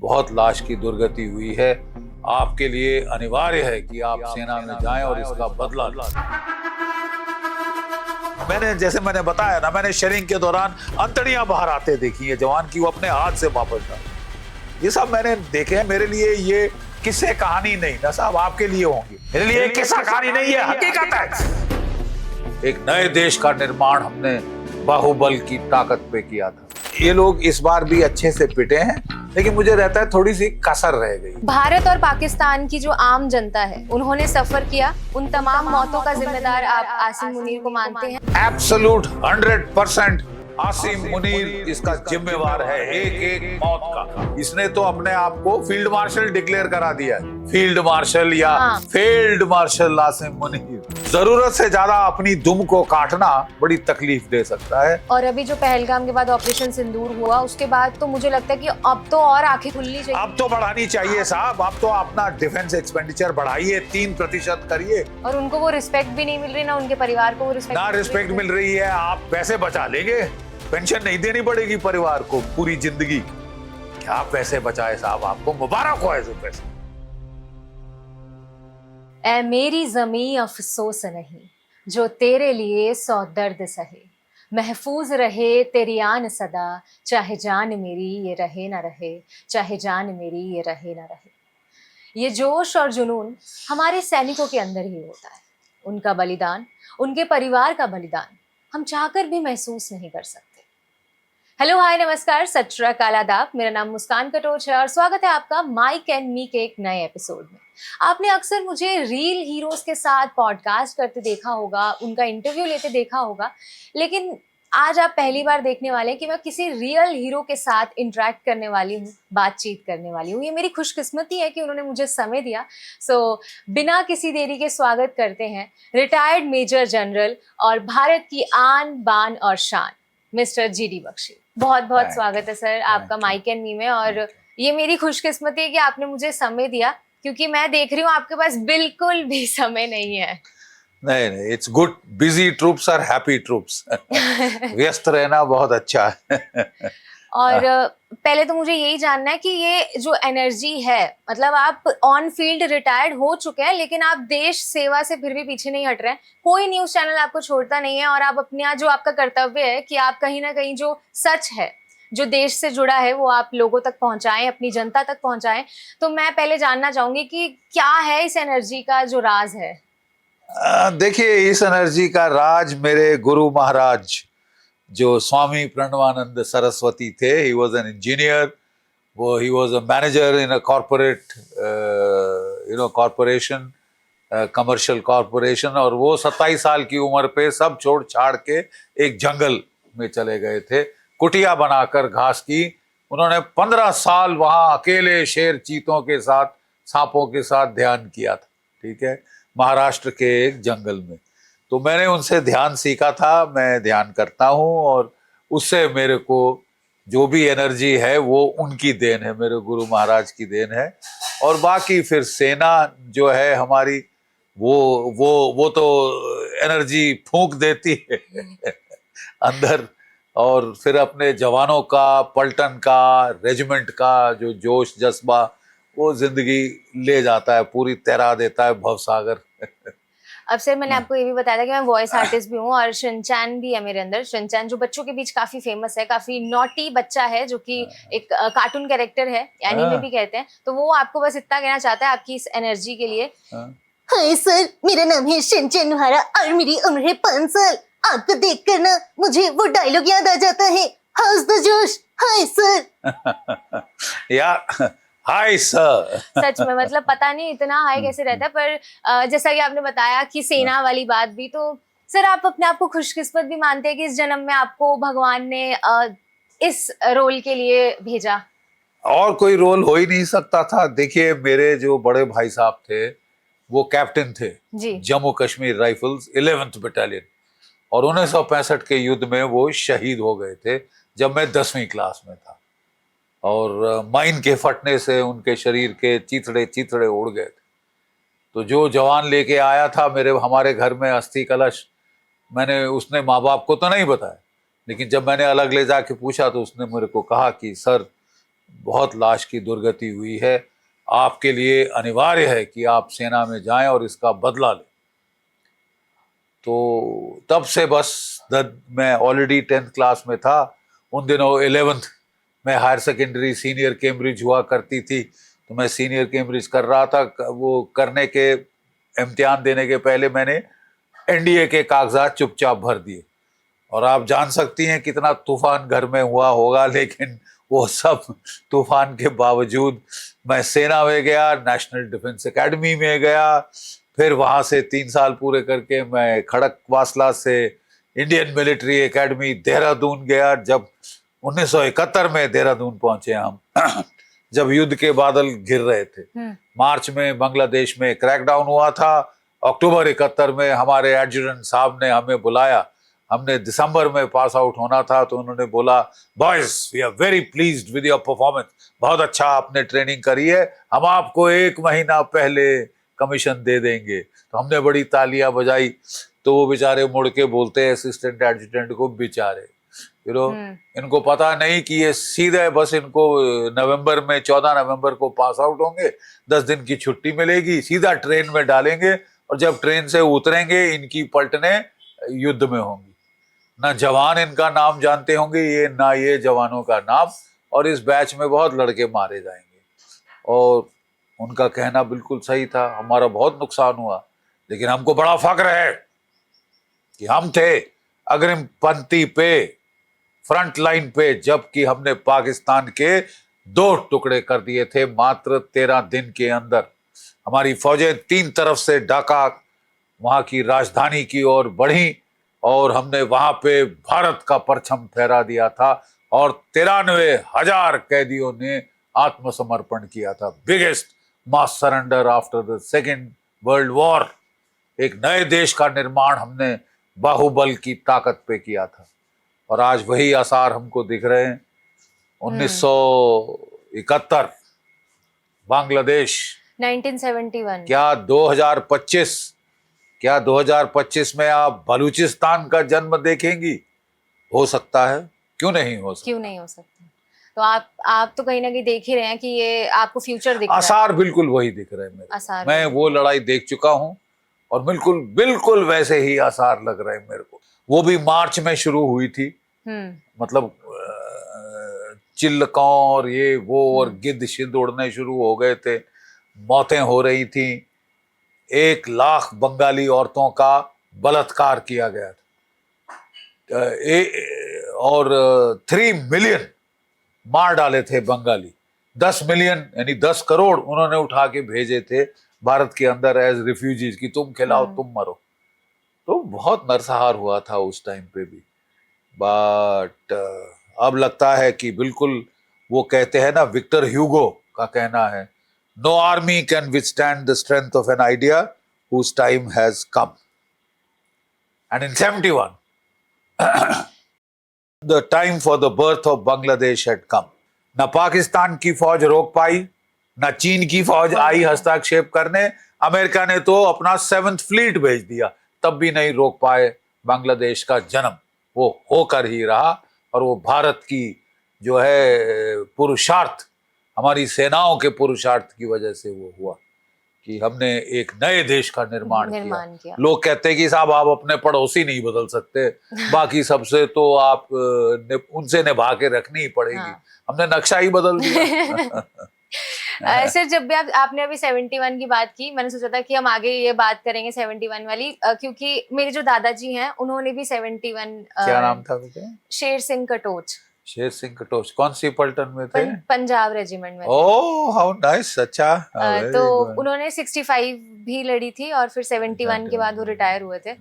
बहुत लाश की दुर्गति हुई है। आपके लिए अनिवार्य है कि आप सेना में जाएं और इसका बदला लें। मैंने बताया ना, मैंने शेयरिंग के दौरान अंतड़ियां बाहर आते देखी है जवान की, वो अपने हाथ से वापस जा, ये सब मैंने देखे हैं। मेरे लिए ये किस्से कहानी नहीं ना साहब, आपके लिए होंगी, मेरे लिए किस्सा कहानी नहीं है, हकीकत है। एक नए देश का निर्माण हमने बाहुबल की ताकत पे किया था। ये लोग इस बार भी अच्छे से पिटे हैं, लेकिन मुझे रहता है थोड़ी सी कसर रह गई। भारत और पाकिस्तान की जो आम जनता है, उन्होंने सफर किया, उन तमाम मौतों का जिम्मेदार आप आसिम मुनीर को मानते हैं? एब्सोल्यूट 100% आसिम मुनीर इसका जिम्मेवार है, एक एक मौत का। इसने तो अपने आप को फील्ड मार्शल डिक्लेयर करा दिया है, फील्ड मार्शल या फील्ड मार्शल आसिम मुनीर। जरूरत से ज्यादा अपनी दुम को काटना बड़ी तकलीफ दे सकता है। और अभी जो पहलगाम के बाद ऑपरेशन सिंदूर हुआ, उसके बाद तो मुझे लगता है कि अब तो और आंखें खुलनी चाहिए। अब तो बढ़ानी चाहिए साहब, अब तो अपना डिफेंस एक्सपेंडिचर बढ़ाइए, 3% करिए। और उनको वो रिस्पेक्ट भी नहीं मिल रही, ना उनके परिवार को वो रिस्पेक्ट मिल रही है। आप पैसे बचा लेंगे, पेंशन नहीं देनी पड़ेगी परिवार को पूरी जिंदगी। क्या पैसे बचाए साहब, आपको मुबारक हो ऐसे पैसे। ऐ मेरी ज़मीं अफसोस नहीं, जो तेरे लिए 100 दर्द सहे, महफूज रहे तेरी आन सदा, चाहे जान मेरी ये रहे ना रहे, चाहे जान मेरी ये रहे ना रहे। ये जोश और जुनून हमारे सैनिकों के अंदर ही होता है। उनका बलिदान, उनके परिवार का बलिदान हम चाहकर भी महसूस नहीं कर सकते। हेलो, हाय, नमस्कार, सत श्री अकाल, आदाब। मेरा नाम मुस्कान कटोच है और स्वागत है आपका माइक एंड मी के एक नए एपिसोड में। आपने अक्सर मुझे रियल हीरोज के साथ पॉडकास्ट करते देखा होगा, उनका इंटरव्यू लेते देखा होगा, लेकिन आज आप पहली बार देखने वाले हैं कि मैं किसी रियल हीरो के साथ इंटरेक्ट करने वाली हूँ, बातचीत करने वाली हूँ। ये मेरी खुशकिस्मती है कि उन्होंने मुझे समय दिया। बिना किसी देरी के स्वागत करते हैं रिटायर्ड मेजर जनरल और भारत की आन बान और शान मिस्टर जीडी बख्शी। बहुत बहुत स्वागत है सर आपका माइक एंड मी में। और ये मेरी खुशकिस्मती है कि आपने मुझे समय दिया, क्योंकि मैं देख रही हूँ आपके पास बिल्कुल भी समय नहीं है। नहीं, it's good, busy troops are happy troops. व्यस्त रहना बहुत अच्छा है। और पहले तो मुझे यही जानना है कि ये जो एनर्जी है, मतलब आप ऑन फील्ड रिटायर्ड हो चुके हैं, लेकिन आप देश सेवा से फिर भी पीछे नहीं हट रहे हैं। कोई न्यूज़ चैनल आपको छोड़ता नहीं है और आप अपना जो आपका कर्तव्य है कि आप कहीं ना कहीं जो सच है, जो देश से जुड़ा है, वो आप लोगों तक पहुंचाएं, अपनी जनता तक पहुंचाएं। तो मैं पहले जानना चाहूंगी कि क्या है इस एनर्जी का जो राज है? देखिए, इस एनर्जी का राज मेरे गुरु महाराज जो स्वामी प्रणवानंद सरस्वती थे, he was an engineer, he was a manager in a corporate corporation, commercial corporation, और वो 27 साल की उम्र पे सब छोड़ छाड़ के एक जंगल में चले गए थे, कुटिया बनाकर घास की। उन्होंने 15 साल वहाँ अकेले शेर चीतों के साथ, सांपों के साथ ध्यान किया था, ठीक है, महाराष्ट्र के एक जंगल में। तो मैंने उनसे ध्यान सीखा था, मैं ध्यान करता हूँ, और उससे मेरे को जो भी एनर्जी है वो उनकी देन है, मेरे गुरु महाराज की देन है। और बाकी फिर सेना जो है हमारी, वो तो एनर्जी फूंक देती है अंदर, और फिर अपने जवानों का, पलटन का, रेजिमेंट का जो जोश जज्बा, वो जिंदगी ले जाता है, पूरी तैरा देता है भवसागर। अब सर, मैंने आपको ये भी बताया था कि मैं वॉइस आर्टिस्ट भी हूँ और शिनचैन भी है मेरे अंदर। शिनचैन जो बच्चों के बीच काफी फेमस है, काफी नॉटी बच्चा है, जो कि एक कार्टून कैरेक्टर है, एनीमे भी कहते हैं। तो वो आपको बस इतना कहना चाहता है आपकी इस एनर्जी के लिए। हाय सर, मेरा नाम है शिनचैन नोहारा और मेरी उम्र है 5 साल। आपको देखकर ना मुझे वो डायलॉग याद आ जाता है, हाउस द जोश, हाय सर। यार, हाय सर। सच में, मतलब पता नहीं इतना हाई कैसे रहता है। पर जैसा कि आपने बताया कि सेना वाली बात भी, तो सर आप अपने आप को खुशकिस्मत भी मानते हैं कि इस जन्म में आपको भगवान ने इस रोल के लिए भेजा? और कोई रोल हो ही नहीं सकता था। देखिए, मेरे जो बड़े भाई साहब थे वो कैप्टन थे Jammu Kashmir rifles 11th battalion, और 1965 के युद्ध में वो शहीद हो गए थे जब मैं 10वीं क्लास में था, और माइन के फटने से उनके शरीर के चिथड़े उड़ गए थे। तो जो जवान लेके आया था हमारे घर में अस्थि कलश, उसने माँ बाप को तो नहीं बताया, लेकिन जब मैंने अलग ले जाके पूछा तो उसने मेरे को कहा कि सर, बहुत लाश की दुर्गति हुई है। आपके लिए अनिवार्य है कि आप सेना में जाएं और इसका बदला लें। तो तब से बस मैं ऑलरेडी 10th क्लास में था, उन दिनों 11th में हायर सेकेंडरी सीनियर कैम्ब्रिज हुआ करती थी, तो मैं सीनियर कैम्ब्रिज कर रहा था। वो करने के इम्तिहान देने के पहले मैंने एनडीए के कागजात चुपचाप भर दिए, और आप जान सकती हैं कितना तूफान घर में हुआ होगा, लेकिन वो सब तूफान के बावजूद मैं सेना में गया, नेशनल डिफेंस एकेडमी में गया, फिर वहाँ से 3 साल पूरे करके मैं खड़कवासला से इंडियन मिलिट्री एकेडमी देहरादून गया। जब 1971 में देहरादून पहुंचे हम जब युद्ध के बादल घिर रहे थे। मार्च में बांग्लादेश में क्रैकडाउन हुआ था, अक्टूबर 71 में हमारे एडजुटेंट साहब ने हमें बुलाया। हमने दिसंबर में पास आउट होना था, तो उन्होंने बोला, boys we are very pleased with your performance, बहुत अच्छा आपने ट्रेनिंग करी है, हम आपको 1 महीना पहले कमीशन दे देंगे। तो हमने बड़ी तालियां बजाई। तो वो बेचारे मुड़ के बोलते हैं असिस्टेंट एडजुटेंट को, बेचारे इनको पता नहीं कि ये सीधे बस इनको नवंबर में 14 नवंबर को पास आउट होंगे, 10 दिन की छुट्टी मिलेगी, सीधा ट्रेन में डालेंगे, और जब ट्रेन से उतरेंगे इनकी पलटने युद्ध में होंगी। ना जवान इनका नाम जानते होंगे ये, ना ये जवानों का नाम, और इस बैच में बहुत लड़के मारे जाएंगे। और उनका कहना बिल्कुल सही था। हमारा बहुत नुकसान हुआ, लेकिन हमको बड़ा फक्र है कि हम थे अग्रिम पंक्ति पे, फ्रंट लाइन पे, जबकि हमने पाकिस्तान के 2 टुकड़े कर दिए थे मात्र 13 दिन के अंदर। हमारी फौजें 3 तरफ से ढाका वहां की राजधानी की ओर बढ़ी, और हमने वहां पे भारत का परचम फहरा दिया था, और 93,000 कैदियों ने आत्मसमर्पण किया था। Biggest mass surrender after the second world war. एक नए देश का निर्माण हमने बाहुबल की ताकत पे किया था, और आज वही आसार हमको दिख रहे हैं। 1971 बांग्लादेश, 1971, क्या 2025 में आप बलूचिस्तान का जन्म देखेंगी? हो सकता है, क्यों नहीं हो सकता? क्यों नहीं हो सकता? तो आप तो कहीं ना कहीं देख ही रहे हैं कि ये आपको फ्यूचर दिख रहा है। आसार बिल्कुल वही दिख रहे हैं मेरे। आसार मैं वो लड़ाई देख चुका हूं, और बिल्कुल बिल्कुल वैसे ही आसार लग रहे हैं मेरे को। वो भी मार्च में शुरू हुई थी, मतलब चिल्लकों और ये वो और गिद्ध शिद्ध उड़ने शुरू हो गए थे, मौतें हो रही थी। 1 लाख बंगाली औरतों का बलात्कार किया गया था, और 3 मिलियन मार डाले थे बंगाली। 10 मिलियन यानी 10 करोड़ उन्होंने उठा के भेजे थे भारत के अंदर एज रिफ्यूजीज की, तुम खिलाओ तुम मरो। तो बहुत नरसंहार हुआ था उस टाइम पे भी। बट अब लगता है कि बिल्कुल वो कहते हैं ना, विक्टर ह्यूगो का कहना है, know army can withstand the strength of an idea whose time has come. And in 71 the time for the birth of Bangladesh had come. ना पाकिस्तान की फौज रोक पाई, ना चीन की फौज आई हस्तक्षेप करने। अमेरिका ने तो अपना 7th फ्लीट भेज दिया, तब भी नहीं रोक पाए बांग्लादेश का जन्म। वो होकर ही रहा, और वो भारत की जो है पुरुषार्थ, हमारी सेनाओं के पुरुषार्थ की वजह से वो हुआ कि हमने एक नए देश का निर्माण किया। लोग कहते हैं कि साहब आप अपने पड़ोसी नहीं बदल सकते, बाकी सबसे तो आप उनसे निभा के रखनी ही पड़ेगी। हाँ। हमने नक्शा ही बदल दिया। सर, जब भी आपने अभी 71 की बात की, मैंने सोचा था कि हम आगे ये बात करेंगे 71 वाली, क्योंकि मेरे जो दादाजी हैं उन्होंने भी 71। क्या नाम था उनका? शेर सिंह कटोच। शेर सिंह कटोच कौन सी पलटन में थे? पंजाब रेजिमेंट में। ओह हाउ नाइस, अच्छा। तो उन्होंने 65 भी लड़ी थी, और फिर 71 के बाद वो रिटायर हुए थे।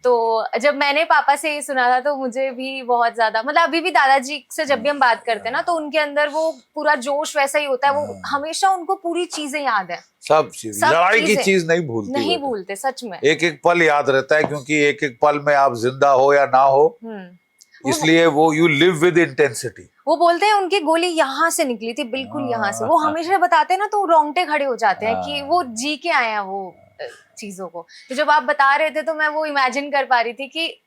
तो जब मैंने पापा से ये सुना था, तो मुझे भी बहुत ज्यादा, मतलब अभी भी दादाजी से जब भी हम बात करते हैं ना, तो उनके अंदर वो पूरा जोश वैसा ही होता है। वो हमेशा उनको पूरी चीजें याद है, सब चीज, लड़ाई की चीज नहीं भूलते, सच में। एक एक पल याद रहता है, क्योंकि एक एक पल में आप जिंदा हो या ना हो, इसलिए वो यू लिव विद इंटेंसिटी। वो बोलते हैं उनकी गोली यहाँ से निकली थी, बिल्कुल यहाँ से। वो हमेशा बताते हैं ना, तो रोंगटे खड़े हो जाते हैं कि वो जी के आए हैं वो चीजों को। तो जब आप बता रहे थे, तो मैं वो इमेजिन कर पा रही थी कि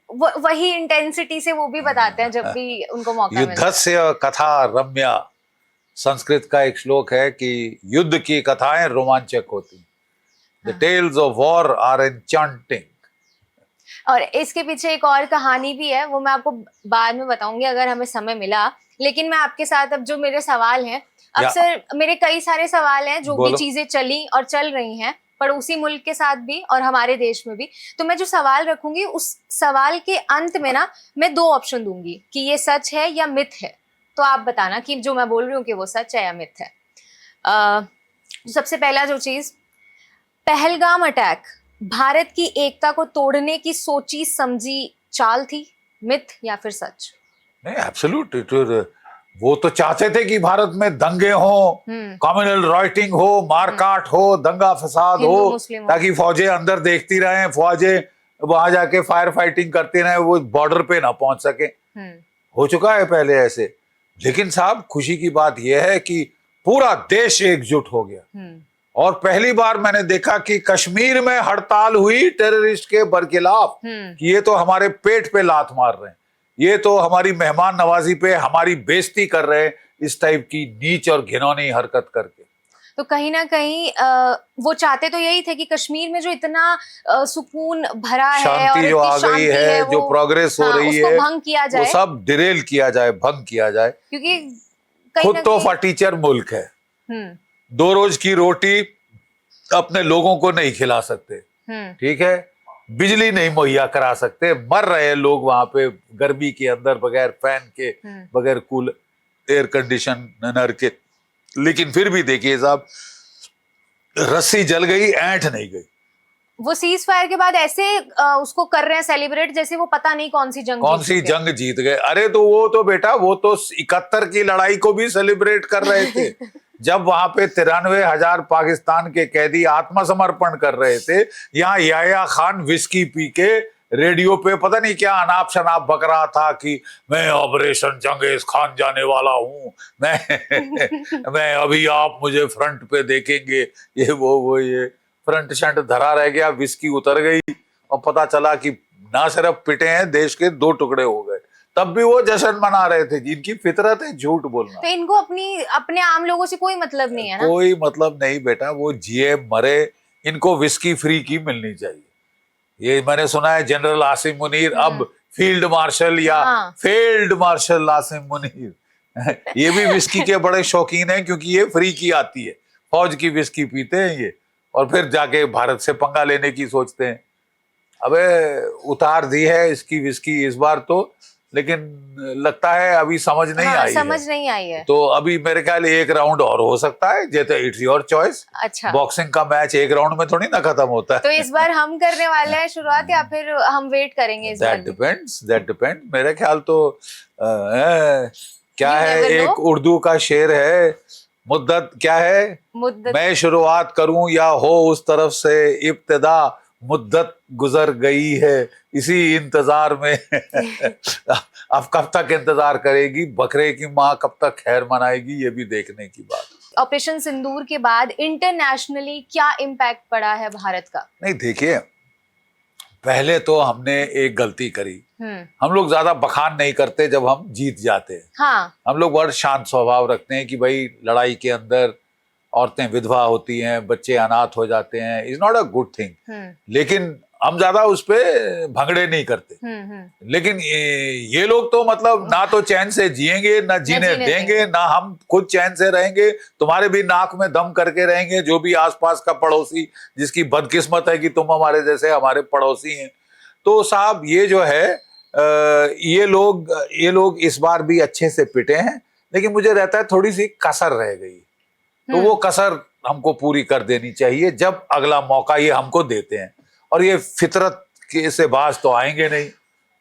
वही इंटेंसिटी से वो भी बताते हैं जब भी उनको मौका मिलता है। युद्धस्य कथा रम्या संस्कृत का एक श्लोक है कि युद्ध की कथाएं रोमांचक होती, the tales of war are enchanting. और इसके पीछे एक और कहानी भी है, वो मैं आपको बाद में बताऊंगी अगर हमें समय मिला। लेकिन मैं आपके साथ अब जो मेरे सवाल हैं, अब सर मेरे कई सारे सवाल हैं जो भी चीजें चली और चल रही हैं पड़ोसी मुल्क के साथ भी और हमारे देश में भी। तो मैं जो सवाल रखूंगी उस सवाल के अंत में ना मैं 2 ऑप्शन दूंगी कि ये सच है या मिथ है। तो आप बताना कि जो मैं बोल रही हूँ कि वो सच है या मिथ है। सबसे पहला जो चीज, पहलगाम अटैक भारत की एकता को तोड़ने की सोची समझी चाल थी, मिथ या फिर सच? नहीं, एब्सोल्यूट, वो तो चाहते थे कि भारत में दंगे हो, कम्युनल राइटिंग हो, मारकाट हो, दंगा फसाद हो, ताकि फौजें अंदर देखती रहें, फौजें वहां जाके फायर फाइटिंग करती रहें, वो बॉर्डर पे ना पहुंच सके। हो चुका है पहले ऐसे। लेकिन साहब खुशी की बात यह है कि पूरा देश एकजुट हो गया और पहली बार मैंने देखा कि कश्मीर में हड़ताल हुई टेररिस्ट के बरखिलाफ कि ये तो हमारे पेट पे लात मार रहे हैं, ये तो हमारी मेहमान नवाजी पे हमारी बेइज्जती कर रहे हैं, इस टाइप की नीच और घिनौनी हरकत करके। तो कहीं ना कहीं वो चाहते तो यही थे कि कश्मीर में जो इतना सुकून भरा है और शांति जो आ गई है, जो प्रोग्रेस हो रही है, भंग किया जाए, वो सब डिरेल किया जाए, भंग किया जाए। क्योंकि खुद तो फटीचर मुल्क है, 2 रोज की रोटी अपने लोगों को नहीं खिला सकते, ठीक है, बिजली नहीं मुहैया करा सकते, मर रहे लोग वहां पे गर्मी के अंदर बगैर फैन के, बगैर कूल एयर कंडीशनर के। लेकिन फिर भी देखिए साहब, रस्सी जल गई, ऐंठ नहीं गई। वो सीज फायर के बाद ऐसे उसको कर रहे हैं सेलिब्रेट जैसे वो पता नहीं कौन सी जंग जीत गए। अरे तो वो तो बेटा, वो तो 71 की लड़ाई को भी सेलिब्रेट कर रहे थे जब वहां पे 93,000 पाकिस्तान के कैदी आत्मसमर्पण कर रहे थे। यहाँ याया खान विस्की पी के रेडियो पे पता नहीं क्या अनाप शनाप बक रहा था कि मैं ऑपरेशन चंगेज खान जाने वाला हूं, मैं अभी आप मुझे फ्रंट पे देखेंगे, ये वो ये फ्रंट शंट धरा रह गया, विस्की उतर गई और पता चला कि ना सिर्फ पिटे हैं, देश के 2 टुकड़े हो गए। तब भी वो जश्न मना रहे थे। इनकी फितरत है झूठ बोलना। तो इनको अपने आम लोगों से कोई मतलब नहीं है ना? कोई मतलब नहीं बेटा, वो जिए मरे, इनको विस्की फ्री की मिलनी चाहिए। ये मैंने सुना है जनरल आसिम मुनीर अब फील्ड मार्शल या फील्ड मार्शल आसिम मुनीर ये भी विस्की के बड़े शौकीन हैं, क्योंकि ये फ्री की आती है, फौज की विस्की पीते हैं ये, और फिर जाके भारत से पंगा लेने की सोचते हैं। अबे उतार दी है इसकी विस्की इस बार तो, लेकिन लगता है अभी समझ नहीं आई है। तो अभी मेरे ख्याल 1 राउंड और हो सकता है, जैसे इट्स योर चॉइस। अच्छा, बॉक्सिंग का मैच 1 राउंड में थोड़ी ना खत्म होता है। तो इस बार हम करने वाले हैं शुरुआत या फिर हम वेट करेंगे इस बार? That depend. मेरे ख्याल तो क्या है, एक उर्दू का शेर है, मुद्दत क्या है, मैं शुरुआत करूं या हो उस तरफ से इब्तिदा, मुद्दत गुजर गई है इसी इंतजार में अब कब तक इंतजार करेगी बकरे की माँ, कब तक खैर मनाएगी, ये भी देखने की बात। ऑपरेशन सिंदूर के बाद इंटरनेशनली क्या इम्पैक्ट पड़ा है भारत का? नहीं देखिए, पहले तो हमने एक गलती करी, हम लोग ज्यादा बखान नहीं करते जब हम जीत जाते हैं। हाँ। हम लोग बड़ा शांत स्वभाव रखते हैं कि भाई लड़ाई के अंदर औरतें विधवा होती हैं, बच्चे अनाथ हो जाते हैं, is not a good thing. लेकिन हम ज्यादा उस पे भंगड़े नहीं करते। लेकिन ये लोग तो मतलब ना तो चैन से जिएंगे, ना जीने देंगे, ना हम खुद चैन से रहेंगे, तुम्हारे भी नाक में दम करके रहेंगे, जो भी आसपास का पड़ोसी जिसकी बदकिस्मत है कि तुम हमारे जैसे हमारे पड़ोसी हैं। तो साहब ये जो है ये लोग इस बार भी अच्छे से पिटे हैं, लेकिन मुझे रहता है थोड़ी सी कसर रह गई, तो वो कसर हमको पूरी कर देनी चाहिए जब अगला मौका ये हमको देते हैं। और ये फितरत के से बाज तो आएंगे नहीं,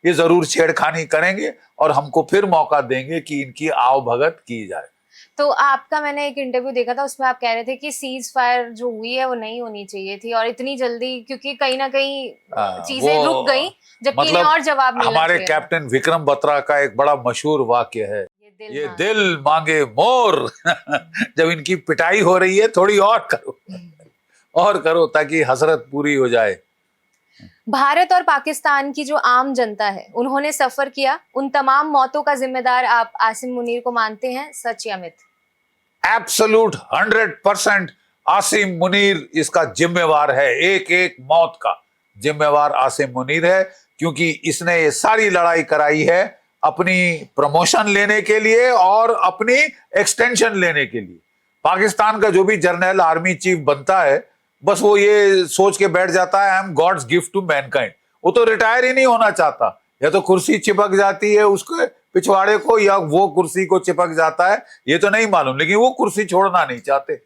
ये जरूर छेड़खानी करेंगे और हमको फिर मौका देंगे कि इनकी आव भगत की जाए। तो आपका मैंने एक इंटरव्यू देखा था, उसमें आप कह रहे थे कि सीज फायर जो हुई है वो नहीं होनी चाहिए थी और इतनी जल्दी, क्योंकि कहीं ना कहीं चीजें रुक गई, जबकि मतलब और जवाब मिलना हमारे कैप्टन विक्रम बत्रा का एक बड़ा मशहूर वाक्य है, ये दिल मांगे मोर जब इनकी पिटाई हो रही है थोड़ी और करो ताकि हसरत पूरी हो जाए। भारत और पाकिस्तान की जो आम जनता है, उन्होंने सफर किया, उन तमाम मौतों का जिम्मेदार आप आसिम मुनीर को मानते हैं, सच या मिथ? एब्सोल्यूट 100% आसिम मुनीर इसका जिम्मेवार है। एक एक मौत का जिम्मेवार आसिम मुनीर है, क्योंकि इसने ये सारी लड़ाई कराई है अपनी प्रमोशन लेने के लिए और अपनी एक्सटेंशन लेने के लिए। पाकिस्तान का जो भी जर्नल आर्मी चीफ बनता है, बस वो ये सोच के बैठ जाता है I am god's gift to mankind. वो तो रिटायर ही नहीं होना चाहता, या तो कुर्सी चिपक जाती है उसके पिछवाड़े को, या वो कुर्सी को चिपक जाता है, ये तो नहीं मालूम, लेकिन वो कुर्सी छोड़ना नहीं चाहते।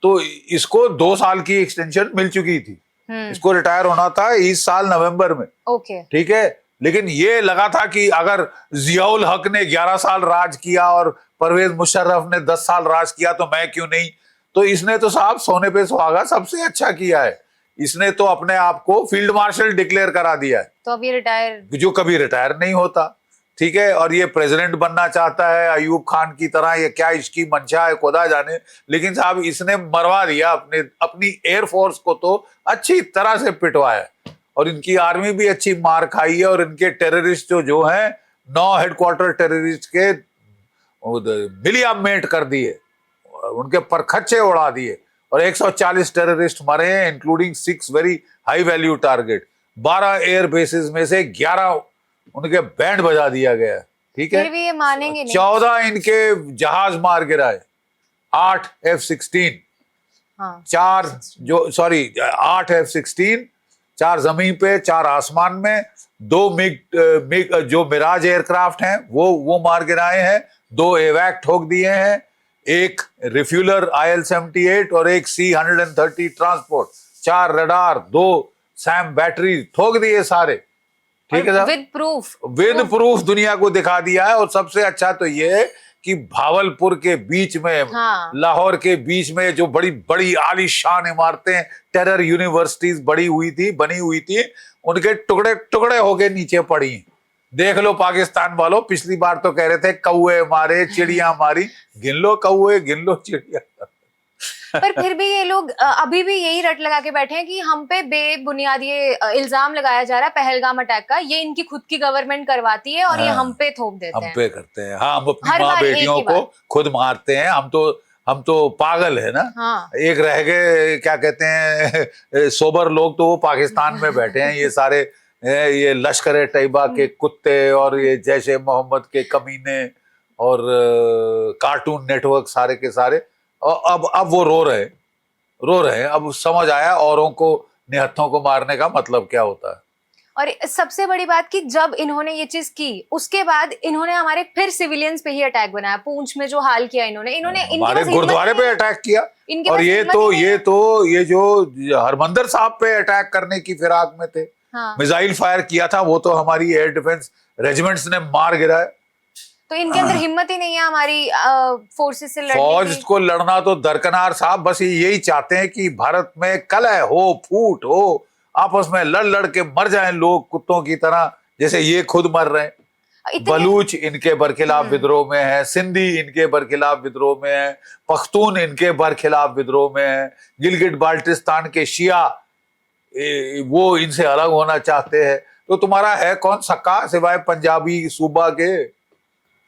तो इसको 2 साल की एक्सटेंशन मिल चुकी थी, इसको रिटायर होना था इस साल नवंबर में। ओके, ठीक है, लेकिन ये लगा था कि अगर जियाउल हक ने 11 साल राज किया और परवेज मुशर्रफ ने 10 साल राज किया तो मैं क्यों नहीं। तो इसने तो साहब सोने पे सुहागा सबसे अच्छा किया है, इसने तो अपने आप को फील्ड मार्शल डिक्लेयर करा दिया है, तो अभी रिटायर, जो कभी रिटायर नहीं होता। ठीक है, और ये प्रेसिडेंट बनना चाहता है अयूब खान की तरह, ये क्या इसकी मंशा है खुदा जाने, लेकिन साहब इसने मरवा दिया अपनी एयरफोर्स को, तो अच्छी तरह से पिटवाया, और इनकी आर्मी भी अच्छी मार खाई है, और इनके टेररिस्ट जो हैं 9 हेडक्वार्टर टेररिस्ट के मिलियामेट कर दिए, उनके परखच्चे उड़ा दिए, और 140 टेररिस्ट मरे हैं, including 6 very high value target. 12 air bases में से 11 उनके बैंड बजा दिया गया। ठीक है, फिर भी ये मानेंगे नहीं। 14 इनके जहाज मार गिराए, 8 F-16, हाँ, 8 F-16, 4 जमीन पे, 4 आसमान में, 2 मिग जो मिराज एयरक्राफ्ट हैं वो मार गिराए हैं, 2 एवैक ठोक दिए हैं, 1 रिफ्यूलर IL-78 और 1 C-130 transport, 4 radar, 2 Sam battery ठोक दिए सारे। ठीक है, विद प्रूफ दुनिया को दिखा दिया है। और सबसे अच्छा तो ये है कि भावलपुर के बीच में, हाँ, लाहौर के बीच में जो बड़ी बड़ी आलीशान इमारतें, टेरर यूनिवर्सिटीज बनी हुई थी, उनके टुकड़े टुकड़े होके नीचे पड़ी। देख लो पाकिस्तान वालों, पिछली बार तो कह रहे थे कौए मारे, चिड़िया मारी, गिन लो कौए, गिन लो चिड़िया। पर फिर भी ये लोग अभी भी यही रट लगा के बैठे हैं कि हम पे बेबुनियाद ये इल्जाम लगाया जा रहा है पहलगाम अटैक का, ये इनकी खुद की गवर्नमेंट करवाती है और ये हम पे थोप देते हैं, हम पे करते हैं। हाँ, हम अपनी हर माँ बार एक बेटियों ही को बात। खुद मारते हैं, हम तो पागल है ना। हाँ, एक रह गए क्या कहते हैं सोबर लोग, तो वो पाकिस्तान में बैठे हैं, ये सारे ये लश्कर तैयबा के कुत्ते और ये जैश ए मोहम्मद के कमीने और कार्टून नेटवर्क सारे के सारे। और अब वो रो रहे हैं, अब समझ आया औरों को निहत्थों को मारने का मतलब क्या होता है। और सबसे बड़ी बात कि जब इन्होंने ये चीज की, उसके बाद इन्होंने हमारे फिर सिविलियंस पे ही अटैक बनाया। पूंछ में जो हाल किया इन्होंने हमारे गुरुद्वारे पे अटैक किया, और ये जो हरमंदिर साहब पे अटैक करने की फिराक में थे, हाँ, मिसाइल फायर किया था, वो तो हमारी एयर डिफेंस रेजिमेंट्स ने मार गिराया। तो इनके अंदर हिम्मत ही नहीं है हमारी फोर्सेस से लड़ने फौज की। को लड़ना तो दरकनार साहब, बस यही चाहते हैं कि भारत में कलह हो, फूट हो, आपस में लड़ के मर जाएं लोग कुत्तों की तरह, जैसे ये खुद मर रहे हैं। बलूच इनके बरखिलाफ विद्रोह में है, सिंधी इनके बरखिलाफ विद्रोह में है, पख्तून इनके बरखिलाफ विद्रोह में है, गिलगिट बाल्टिस्तान के शिया वो इनसे अलग होना चाहते हैं। तो तुम्हारा है कौन सक्का सिवाय पंजाबी सूबा के।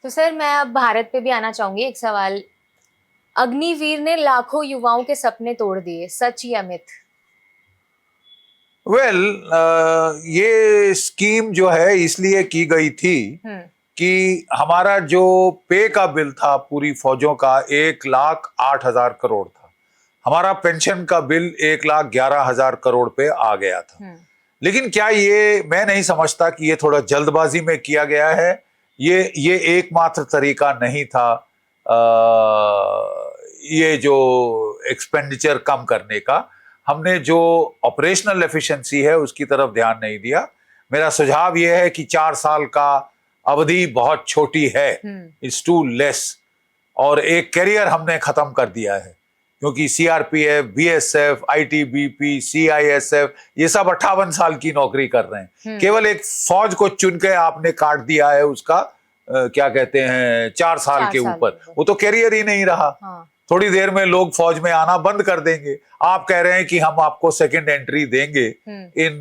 तो सर मैं अब भारत पे भी आना चाहूंगी। एक सवाल, अग्निवीर ने लाखों युवाओं के सपने तोड़ दिए, सच या मिथ? ये स्कीम जो है इसलिए की गई थी कि हमारा जो पे का बिल था पूरी फौजों का 1,08,000 करोड़ था, हमारा पेंशन का बिल 1,11,000 करोड़ पे आ गया था। लेकिन क्या ये, मैं नहीं समझता कि ये थोड़ा जल्दबाजी में किया गया है। ये एकमात्र तरीका नहीं था ये जो एक्सपेंडिचर कम करने का। हमने जो ऑपरेशनल एफिशिएंसी है उसकी तरफ ध्यान नहीं दिया। मेरा सुझाव यह है कि 4 साल का अवधि बहुत छोटी है, इट्स टू लेस, और एक कैरियर हमने खत्म कर दिया है, क्योंकि सीआरपीएफ, बीएसएफ, आईटीबीपी, सीआईएसएफ ये सब 58 साल की नौकरी कर रहे हैं। केवल एक फौज को चुन के आपने काट दिया है उसका क्या कहते हैं 4 साल के ऊपर, वो तो कैरियर ही नहीं रहा। थोड़ी देर में लोग फौज में आना बंद कर देंगे। आप कह रहे हैं कि हम आपको सेकंड एंट्री देंगे इन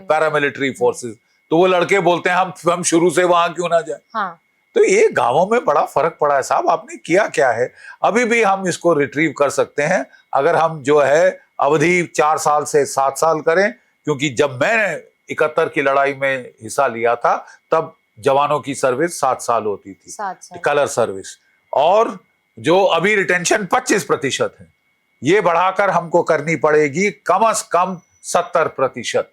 पैरामिलिट्री फोर्सेस, तो वो लड़के बोलते हैं हम शुरू से वहां क्यों ना जाए। तो ये गांवों में बड़ा फर्क पड़ा है साहब। आपने किया क्या है? अभी भी हम इसको रिट्रीव कर सकते हैं अगर हम जो है अवधि 4 साल से 7 साल करें, क्योंकि जब मैंने 71 की लड़ाई में हिस्सा लिया था तब जवानों की सर्विस 7 साल होती थी, 7 साल। Colour service. और जो अभी रिटेंशन 25% है, ये बढ़ाकर हमको करनी पड़ेगी कम से कम 70%,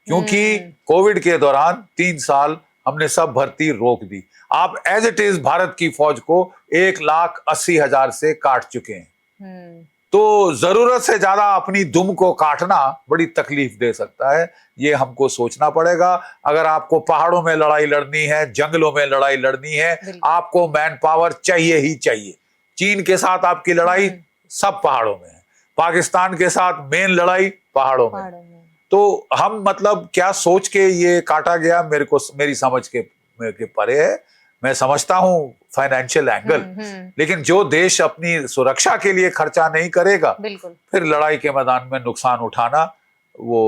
क्योंकि कोविड के दौरान 3 साल हमने सब भर्ती रोक दी। आप एज इट इज भारत की फौज को 1,80,000 से काट चुके हैं। तो जरूरत से ज्यादा अपनी दुम को काटना बड़ी तकलीफ दे सकता है, ये हमको सोचना पड़ेगा। अगर आपको पहाड़ों में लड़ाई लड़नी है, जंगलों में लड़ाई लड़नी है, आपको मैन पावर चाहिए ही चाहिए। चीन के साथ आपकी लड़ाई सब पहाड़ों में है, पाकिस्तान के साथ मेन लड़ाई पहाड़ों में। तो हम मतलब क्या सोच के ये काटा गया, मेरी समझ के परे है। मैं समझता हूं फाइनेंशियल एंगल, लेकिन जो देश अपनी सुरक्षा के लिए खर्चा नहीं करेगा, बिल्कुल, फिर लड़ाई के मैदान में नुकसान उठाना वो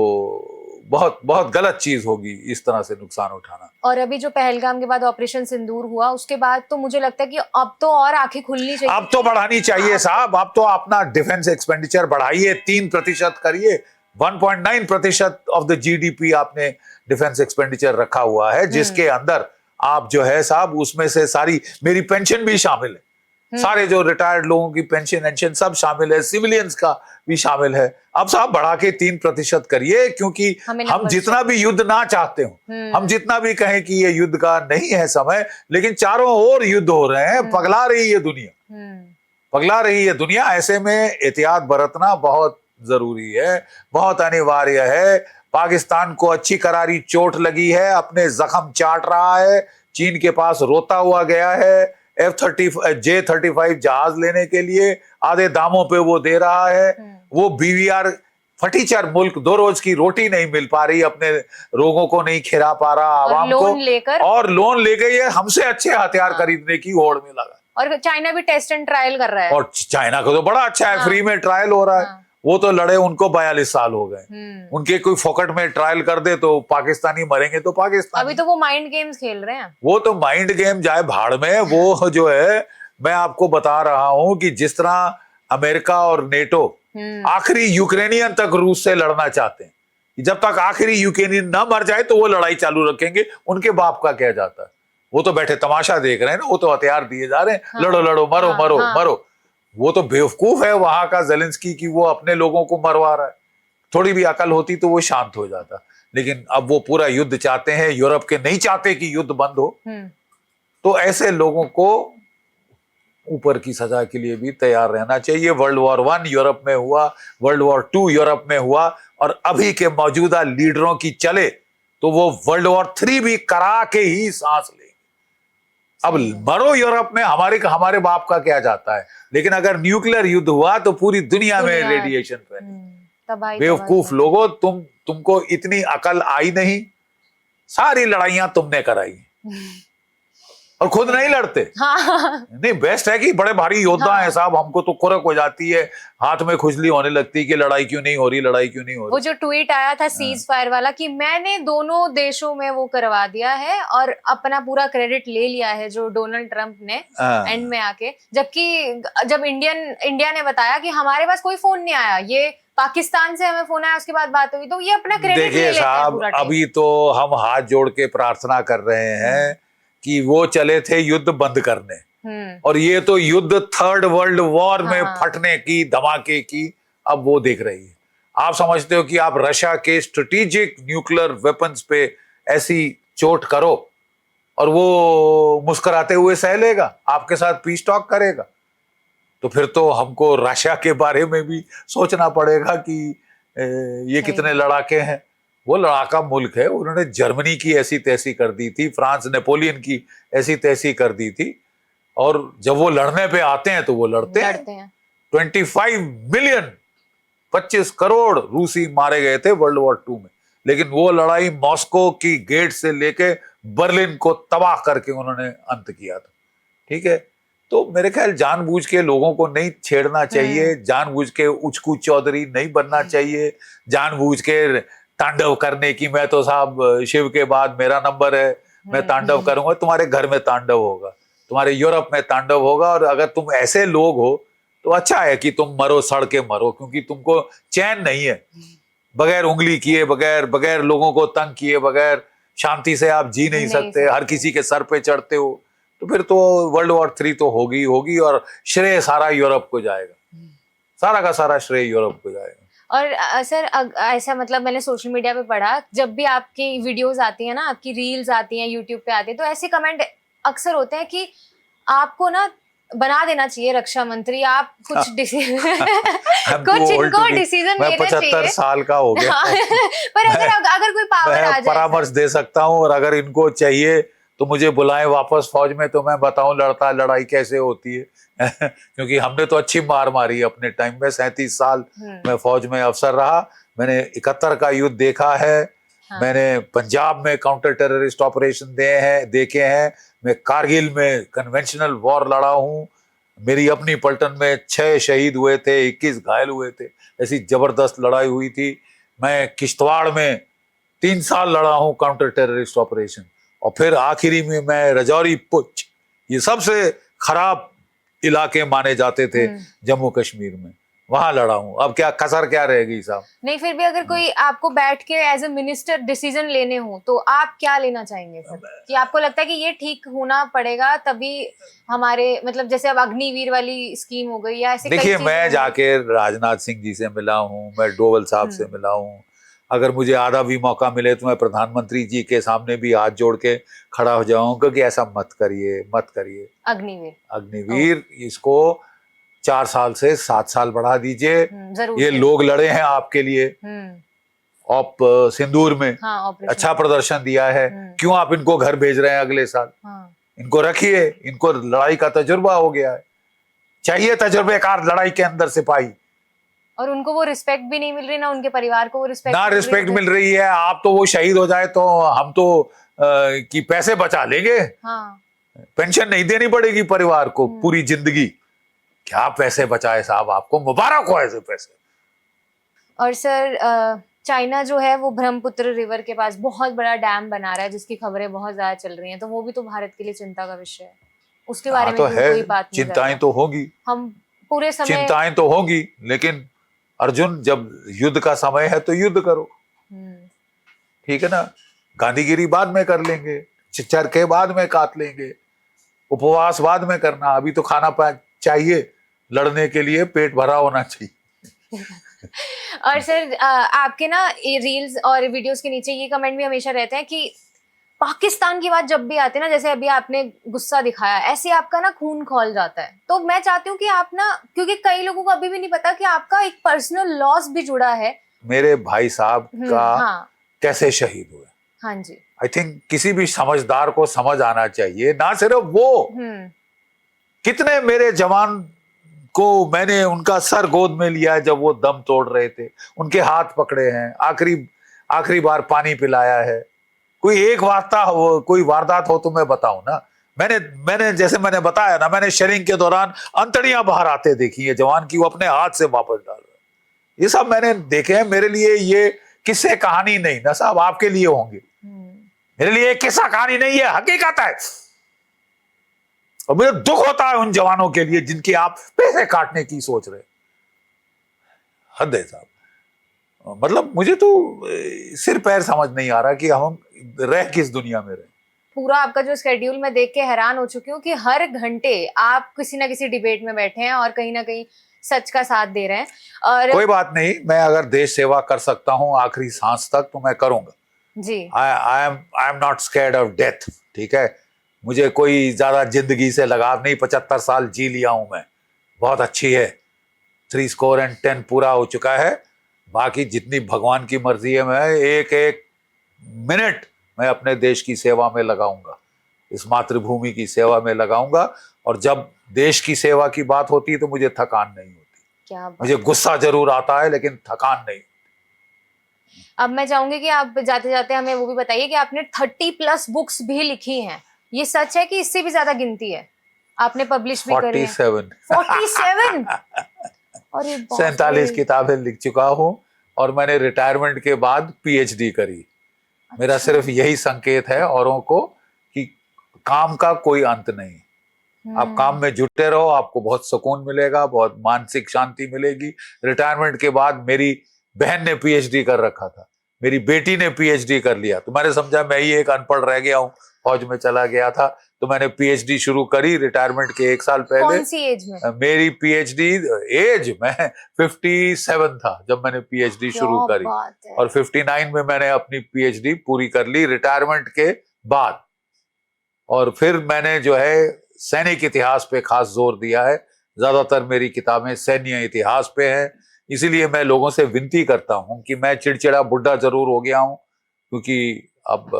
बहुत बहुत गलत चीज होगी, इस तरह से नुकसान उठाना। और अभी जो पहलगाम के बाद ऑपरेशन सिंदूर हुआ, उसके बाद तो मुझे लगता है कि अब तो और आंखें खुलनी चाहिए। अब तो बढ़ानी चाहिए साहब, अब तो अपना डिफेंस एक्सपेंडिचर बढ़ाइए, 3% करिए। 1.9% ऑफ द जीडीपी आपने डिफेंस एक्सपेंडिचर रखा हुआ है, जिसके अंदर आप जो है साहब उसमें से सारी मेरी पेंशन भी शामिल है, सारे जो रिटायर्ड लोगों की पेंशन सब शामिल है, सिविलियंस का भी शामिल है। अब साहब बढ़ा के 3% करिए, क्योंकि हम जितना भी युद्ध ना चाहते हो, हम जितना भी कहें कि ये युद्ध का नहीं है समय, लेकिन चारों ओर युद्ध हो रहे हैं, पगला रही है दुनिया, पगला रही है दुनिया। ऐसे में एहतियात बरतना बहुत जरूरी है, बहुत अनिवार्य है। पाकिस्तान को अच्छी करारी चोट लगी है, अपने जख्म चाट रहा है, चीन के पास रोता हुआ गया है। J-35 जहाज लेने के लिए आधे दामों पे वो दे रहा है। वो BVR फटीचर मुल्क, 2 रोज की रोटी नहीं मिल पा रही, अपने लोगों को नहीं खिला पा रहा, आवाम को, और लोन लेके ये हमसे अच्छे हथियार खरीदने की होड़ में लगा। और चाइना भी टेस्ट एंड ट्रायल कर रहा है, और चाइना को तो बड़ा अच्छा है, फ्री में ट्रायल हो रहा है। वो तो लड़े, उनको 42 साल हो गए, उनके कोई फोकट में ट्रायल कर दे तो पाकिस्तानी मरेंगे तो पाकिस्तानी। अभी तो वो माइंड गेम्स खेल रहे हैं। वो तो माइंड गेम जाए भाड़ में। वो जो है, मैं आपको बता रहा हूं कि जिस तरह अमेरिका और नेटो आखिरी यूक्रेनियन तक रूस से लड़ना चाहते हैं, जब तक आखिरी यूक्रेनियन ना मर जाए तो वो लड़ाई चालू रखेंगे। उनके बाप का क्या जाता है, वो तो बैठे तमाशा देख रहे हैं ना, वो तो हथियार दिए जा रहे हैं, लड़ो लड़ो, मरो मरो मरो। वो तो बेवकूफ है वहां का ज़ेलेंस्की कि वो अपने लोगों को मरवा रहा है। थोड़ी भी अकल होती तो वो शांत हो जाता, लेकिन अब वो पूरा युद्ध चाहते हैं। यूरोप के नहीं चाहते कि युद्ध बंद हो, तो ऐसे लोगों को ऊपर की सजा के लिए भी तैयार रहना चाहिए। वर्ल्ड वॉर 1 यूरोप में हुआ, वर्ल्ड वॉर 2 यूरोप में हुआ, और अभी के मौजूदा लीडरों की चले तो वो वर्ल्ड वॉर 3 भी करा के ही सांस ले। अब मरो यूरोप में, हमारे बाप का क्या जाता है, लेकिन अगर न्यूक्लियर युद्ध हुआ तो पूरी दुनिया में रेडिएशन फैले। बेवकूफ लोगों, तुमको इतनी अकल आई नहीं, सारी लड़ाइयां तुमने कराई और खुद नहीं लड़ते। नहीं, बेस्ट है कि बड़े भारी योद्धा हैं साहब, हमको तो खुरक हो जाती है, हाथ में खुजली होने लगती है कि लड़ाई क्यों नहीं हो रही, लड़ाई क्यों नहीं हो रही। वो जो ट्वीट आया था सीज फायर वाला कि मैंने दोनों देशों में वो करवा दिया है और अपना पूरा क्रेडिट ले लिया है, जो डोनाल्ड ट्रंप ने एंड में आके, जबकि जब इंडिया ने बताया कि हमारे पास कोई फोन नहीं आया, ये पाकिस्तान से हमें फोन आया, उसके बाद बात हुई, तो ये अपना क्रेडिट ले लेते हैं पूरा। अभी तो हम हाथ जोड़ के प्रार्थना कर रहे हैं कि वो चले थे युद्ध बंद करने, और ये तो युद्ध 3rd वर्ल्ड वॉर में फटने की, धमाके की अब वो देख रही है। आप समझते हो कि आप रशिया के स्ट्रेटेजिक न्यूक्लियर वेपन्स पे ऐसी चोट करो और वो मुस्कुराते हुए सह लेगा, आपके साथ पीस टॉक करेगा? तो फिर तो हमको रशिया के बारे में भी सोचना पड़ेगा कि ये कितने लड़ाके हैं। वो लड़ाका मुल्क है, उन्होंने जर्मनी की ऐसी तैसी कर दी थी, फ्रांस नेपोलियन की ऐसी तैसी कर दी थी, और जब वो लड़ने पे आते हैं तो वो लड़ते हैं। 25 मिलियन 25 करोड़ रूसी मारे गए थे वर्ल्ड वॉर 2 में, लेकिन वो लड़ाई मॉस्को की गेट से लेके बर्लिन को तबाह करके उन्होंने अंत किया था। ठीक है, तो मेरे ख्याल जानबूझ के लोगों को नहीं छेड़ना चाहिए, जानबूझ के उचकू चौधरी नहीं बनना चाहिए, जानबूझ के तांडव करने की, मैं तो साहब शिव के बाद मेरा नंबर है, मैं तांडव करूंगा, तुम्हारे घर में तांडव होगा, तुम्हारे यूरोप में तांडव होगा। और अगर तुम ऐसे लोग हो तो अच्छा है कि तुम मरो, सड़ के मरो, क्योंकि तुमको चैन नहीं है। बगैर उंगली किए, बगैर लोगों को तंग किए, बगैर शांति से आप जी नहीं सकते, हर किसी के सर पे चढ़ते हो, तो फिर तो वर्ल्ड वॉर 3 तो होगी और श्रेय सारा यूरोप को जाएगा, सारा का सारा श्रेय यूरोप को जाएगा। और सर ऐसा मतलब मैंने सोशल मीडिया पे पढ़ा, जब भी आपकी वीडियोस आती है ना, आपकी रील्स आती हैं, यूट्यूब पे आती है, तो ऐसे कमेंट अक्सर होते हैं कि आपको ना बना देना चाहिए रक्षा मंत्री, आप कुछ कुछ इनको डिसीजन मैं लेना चाहिए। 75 साल का हो गया। पर अगर कोई पावर आ जाए, परामर्श दे सकता हूँ, और अगर इनको चाहिए तो मुझे बुलाएं वापस फौज में, तो मैं बताऊं लड़ाई कैसे होती है। क्योंकि हमने तो अच्छी मार मारी अपने टाइम में। 37 साल मैं फौज में अफसर रहा, मैंने 71 का युद्ध देखा है। हाँ। मैंने पंजाब में काउंटर टेररिस्ट ऑपरेशन देखे हैं, मैं कारगिल में कन्वेंशनल वॉर लड़ा हूँ, मेरी अपनी पलटन में 6 शहीद हुए थे, 21 घायल हुए थे, ऐसी जबरदस्त लड़ाई हुई थी। मैं किश्तवाड़ में 3 साल लड़ा हूँ काउंटर टेररिस्ट ऑपरेशन, और फिर आखिरी में मैं रजौरी पुंछ, ये सबसे खराब इलाके माने जाते थे जम्मू कश्मीर में, वहां लड़ा हूं। अब क्या कसर क्या रहेगी साहब? नहीं, फिर भी अगर कोई आपको बैठ के एज ए मिनिस्टर डिसीजन लेने हो तो आप क्या लेना चाहेंगे सर? कि आपको लगता है कि ये ठीक होना पड़ेगा तभी हमारे, मतलब जैसे अब अग्निवीर वाली स्कीम हो गई या ऐसे देखिए, मैं जाके राजनाथ सिंह जी से मिला हूं, मैं डोवल साहब से मिला हूं। अगर मुझे आधा भी मौका मिले तो मैं प्रधानमंत्री जी के सामने भी हाथ जोड़ के खड़ा हो जाऊंगा कि ऐसा मत करिए। अग्निवीर इसको 4 साल से 7 साल बढ़ा दीजिए। ये लोग लड़े हैं आपके लिए, सिंदूर में अच्छा प्रदर्शन दिया है, क्यों आप इनको घर भेज रहे हैं अगले साल? इनको रखिए, इनको लड़ाई का तजुर्बा हो गया है, चाहिए तजुर्बेकार लड़ाई के अंदर सिपाही। और उनको वो रिस्पेक्ट भी नहीं मिल रही, ना उनके परिवार को वो रिस्पेक्ट मिल रही है। आप तो वो शहीद हो जाए तो हम तो कि पैसे बचा लेंगे, पेंशन नहीं देनी पड़ेगी परिवार को पूरी जिंदगी। क्या पैसे बचाए साहब, आपको मुबारक हो ऐसे पैसे। और सर चाइना जो है वो ब्रह्मपुत्र रिवर के पास बहुत बड़ा डैम बना रहा है, जिसकी खबरें बहुत ज्यादा चल रही हैं, तो वो भी तो भारत के लिए चिंता का विषय है। उसके बारे में तो है, कोई बात नहीं, चिंताएं तो होगी, हम पूरे समय चिंताएं तो होगी, लेकिन अर्जुन जब युद्ध का समय है तो युद्ध करो, ठीक है ना? गांधीगिरी बाद में कर लेंगे, चरखे बाद में काट लेंगे, उपवास बाद में करना, अभी तो खाना चाहिए, लड़ने के लिए पेट भरा होना चाहिए। और सर आपके ना रील्स और वीडियोस के नीचे ये कमेंट भी हमेशा रहते हैं कि पाकिस्तान की बात जब भी आती है ना, जैसे अभी आपने गुस्सा दिखाया, ऐसे आपका ना खून खौल जाता है। तो मैं चाहती हूँ कि आप ना, क्योंकि कई लोगों को अभी भी नहीं पता कि आपका एक पर्सनल लॉस भी जुड़ा है। मेरे भाई साहब का कैसे शहीद हुए, हाँ जी, आई थिंक किसी भी समझदार को समझ आना चाहिए। ना सिर्फ वो, कितने मेरे जवान को मैंने उनका सर गोद में लिया है जब वो दम तोड़ रहे थे, उनके हाथ पकड़े हैं, आखिरी बार पानी पिलाया है। कोई एक कोई वारदात हो तो मैं बताऊं ना। मैंने जैसे मैंने बताया ना, मैंने शेयरिंग के दौरान अंतड़ियां बाहर आते देखी है जवान की, वो अपने हाथ से वापस डाल रहे, ये सब मैंने देखे हैं। मेरे लिए ये किस्से कहानी नहीं ना साहब, आपके लिए होंगे, मेरे लिए किस्सा कहानी नहीं है, हकीकत है। और मुझे दुख होता है उन जवानों के लिए जिनकी आप पैसे काटने की सोच रहे। हद है साहब, मतलब मुझे तो सिर पैर समझ नहीं आ रहा कि हम रह किस दुनिया में रहे। पूरा आपका जो शेड्यूल मैं देख के हैरान हो चुकी हूँ कि हर घंटे आप किसी ना किसी डिबेट में बैठे हैं और कहीं ना कहीं सच का साथ दे रहे हैं। और कोई बात नहीं, मैं अगर देश सेवा कर सकता हूँ आखिरी सांस तक तो मैं करूंगा जी। I am not scared of death, ठीक है? मुझे कोई ज्यादा जिंदगी से लगाव नहीं, 75 साल जी लिया हूं मैं, बहुत अच्छी है, 3 स्कोर एंड 10 पूरा हो चुका है। बाकी जितनी भगवान की मर्जी है, मैं एक मिनट मैं अपने देश की सेवा में लगाऊंगा, इस मातृभूमि की सेवा में लगाऊंगा। और जब देश की सेवा की बात होती है तो मुझे थकान नहीं होती। क्या बात? मुझे गुस्सा जरूर आता है लेकिन थकान नहीं। अब मैं चाहूंगी कि आप जाते जाते हमें वो भी बताइए कि आपने 30+ बुक्स भी लिखी हैं, ये सच है कि इससे भी ज्यादा गिनती है आपने पब्लिश भी करी है? 47 और 47 किताबें लिख चुका हूं, और मैंने रिटायरमेंट के बाद PhD करी। मेरा सिर्फ यही संकेत है औरों को काम का कोई अंत नहीं। आप काम में जुटे रहो, आपको बहुत सुकून मिलेगा, बहुत मानसिक शांति मिलेगी। रिटायरमेंट के बाद मेरी बहन ने पीएचडी कर रखा था, मेरी बेटी ने पीएचडी कर लिया, तो मैंने समझा मैं ही एक अनपढ़ रह गया हूँ, फौज में चला गया था, तो मैंने पीएचडी शुरू करी रिटायरमेंट के 1 साल पहले। कौन सी एज में? मेरी पीएचडी एज, मैं 57 था जब मैंने पीएचडी शुरू क्या करी, बात है। और 59 में मैंने अपनी पीएचडी पूरी कर ली रिटायरमेंट के बाद। और फिर मैंने जो है सैनिक इतिहास पे खास जोर दिया है, ज्यादातर मेरी किताबें सैन्य इतिहास पे हैं। इसीलिए मैं लोगों से विनती करता हूं कि मैं चिड़चिड़ा बुढ़ा जरूर हो गया हूं, क्योंकि अब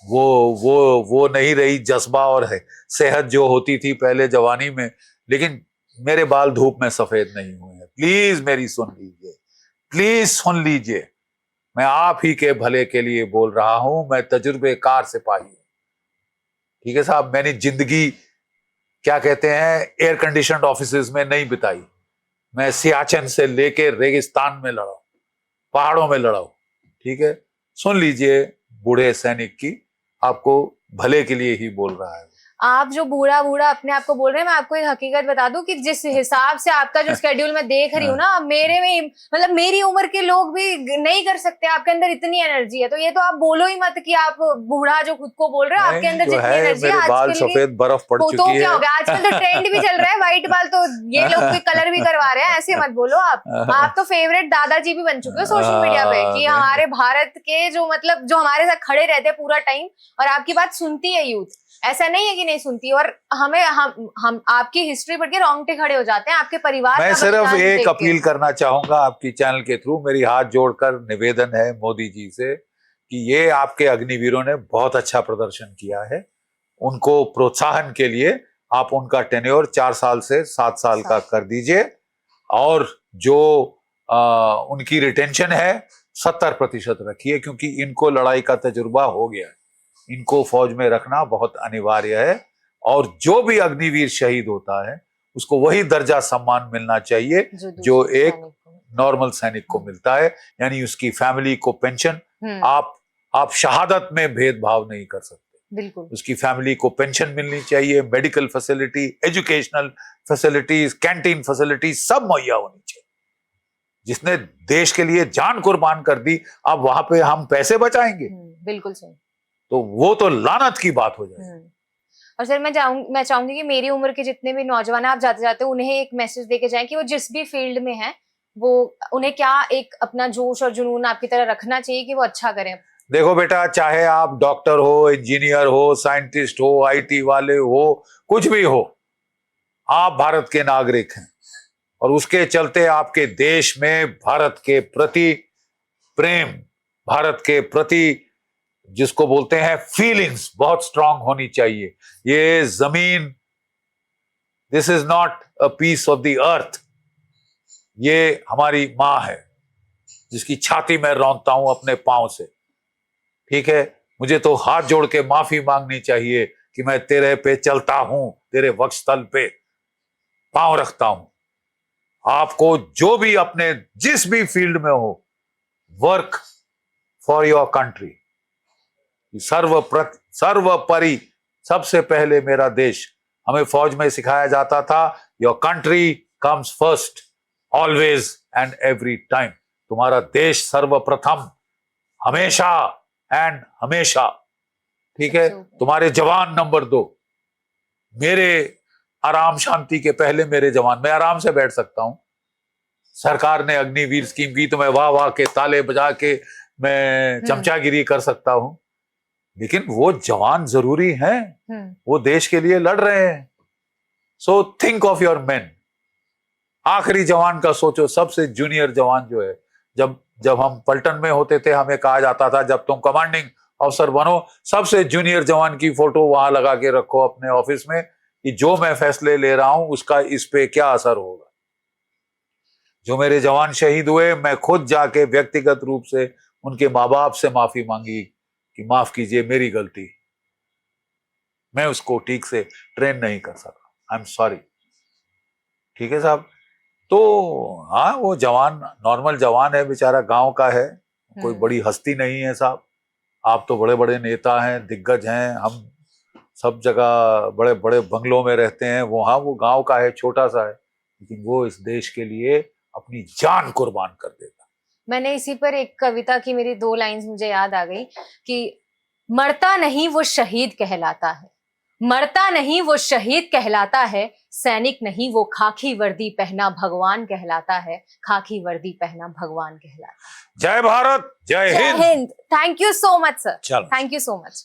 वो नहीं रही जज्बा और है सेहत जो होती थी पहले जवानी में, लेकिन मेरे बाल धूप में सफेद नहीं हुए हैं। प्लीज मेरी सुन लीजिए, प्लीज सुन लीजिए, मैं आप ही के भले के लिए बोल रहा हूं। मैं तजुर्बेकार सिपाही हूं, ठीक है साहब। मैंने जिंदगी क्या कहते हैं एयर कंडीशनड ऑफिसेज में नहीं बिताई, मैं सियाचिन से लेके रेगिस्तान में लड़ा, पहाड़ों में लड़ा, ठीक है। सुन लीजिए बूढ़े सैनिक की, आपको भले के लिए ही बोल रहा है। आप जो बूढ़ा बूढ़ा अपने आप को बोल रहे हैं, मैं आपको एक हकीकत बता दूं कि जिस हिसाब से आपका जो शेड्यूल मैं देख रही हूँ ना, मेरे में मतलब मेरी उम्र के लोग भी नहीं कर सकते। आपके अंदर इतनी एनर्जी है, तो ये तो आप बोलो ही मत कि आप बूढ़ा जो खुद को बोल रहे हो, आपके अंदर जितनी एनर्जी है। बाल सफेद बर्फ पड़ चुकी है, तो क्या हो गया, आजकल तो ट्रेंड भी चल रहा है व्हाइट बाल, तो ये लोग भी कलर भी करवा रहे हैं, ऐसे मत बोलो आप तो फेवरेट दादाजी भी बन चुके हो सोशल मीडिया पे, कि हमारे भारत के जो मतलब जो हमारे साथ खड़े रहते हैं पूरा टाइम, और आपकी बात सुनती है यूथ, ऐसा नहीं है कि नहीं सुनती। और हमें हम आपकी हिस्ट्री पढ़ के रोंगटे खड़े हो जाते हैं, आपके परिवार मैं सिर्फ एक अपील करना चाहूंगा आपकी चैनल के थ्रू, मेरी हाथ जोड़कर निवेदन है मोदी जी से कि ये आपके अग्निवीरों ने बहुत अच्छा प्रदर्शन किया है, उनको प्रोत्साहन के लिए आप उनका टेन्योर 4 साल से 7 साल का कर दीजिए, और जो उनकी रिटेंशन है 70% रखिए, क्योंकि इनको लड़ाई का तजुर्बा हो गया है, इनको फौज में रखना बहुत अनिवार्य है। और जो भी अग्निवीर शहीद होता है उसको वही दर्जा सम्मान मिलना चाहिए जो एक नॉर्मल सैनिक को मिलता है, यानी उसकी फैमिली को पेंशन। आप शहादत में भेदभाव नहीं कर सकते, बिल्कुल उसकी फैमिली को पेंशन मिलनी चाहिए, medical facility, educational facilities, canteen facilities सब मुहैया होनी चाहिए। जिसने देश के लिए जान कुर्बान कर दी, अब वहां पे हम पैसे बचाएंगे? बिल्कुल सही, तो वो तो लानत की बात हो जाए। और सर मैं चाहूंगी कि मेरी उम्र के जितने भी नौजवान आप जाते जाते उन्हें एक मैसेज देके जाएं कि वो जिस भी फील्ड में है, वो उन्हें क्या एक अपना जोश और जुनून आपकी तरह रखना चाहिए कि वो अच्छा करें। देखो बेटा, चाहे आप डॉक्टर हो, इंजीनियर हो, साइंटिस्ट हो, आईटी वाले हो, कुछ भी हो, आप भारत के नागरिक हैं, और उसके चलते आपके देश में भारत के प्रति प्रेम, भारत के प्रति जिसको बोलते हैं फीलिंग्स बहुत स्ट्रांग होनी चाहिए। ये जमीन, this is not a piece of the earth, ये हमारी माँ है जिसकी छाती में रौंदता हूं अपने पांव से, ठीक है। मुझे तो हाथ जोड़ के माफी मांगनी चाहिए कि मैं तेरे पे चलता हूं, तेरे वक्षस्थल पे पांव रखता हूं। आपको जो भी अपने जिस भी फील्ड में हो, वर्क फॉर योर कंट्री। सर्वोपरि सबसे पहले मेरा देश, हमें फौज में सिखाया जाता था, your country comes first always and every time. तुम्हारा देश सर्वप्रथम, हमेशा एंड हमेशा, ठीक है। तुम्हारे जवान नंबर 2। मेरे आराम शांति के पहले मेरे जवान, मैं आराम से बैठ सकता हूं। सरकार ने अग्निवीर स्कीम की तो मैं वाह वाह के ताले बजा के मैं चमचागिरी कर सकता हूं, लेकिन वो जवान जरूरी हैं, वो देश के लिए लड़ रहे हैं। So think of your main. आखिरी जवान का सोचो, सबसे जूनियर जवान जो है, जब हम पलटन में होते थे हमें कहा जाता था जब तुम कमांडिंग अफसर बनो, सबसे जूनियर जवान की फोटो वहां लगा के रखो अपने ऑफिस में कि जो मैं फैसले ले रहा हूं उसका इस पे क्या असर होगा। जो मेरे जवान शहीद हुए, मैं खुद जाके व्यक्तिगत रूप से उनके माँ बाप से माफी मांगी कि माफ कीजिए, मेरी गलती, मैं उसको ठीक से ट्रेन नहीं कर सका, आई एम सॉरी, ठीक है साहब। तो हाँ, वो जवान नॉर्मल जवान है, बेचारा गांव का है, कोई बड़ी हस्ती नहीं है साहब। आप तो बड़े बड़े नेता हैं, दिग्गज हैं, हम सब जगह बड़े बड़े बंगलों में रहते हैं, वहां वो गांव का है, छोटा सा है, लेकिन वो इस देश के लिए अपनी जान कुर्बान कर देता। मैंने इसी पर एक कविता की मेरी 2 लाइंस मुझे याद आ गई कि मरता नहीं वो शहीद कहलाता है, मरता नहीं वो शहीद कहलाता है, सैनिक नहीं वो खाकी वर्दी पहना भगवान कहलाता है, खाकी वर्दी पहना भगवान कहलाता है। जय भारत, जय जय Hind. Hind. Thank you so much sir, चलो। Thank you so much.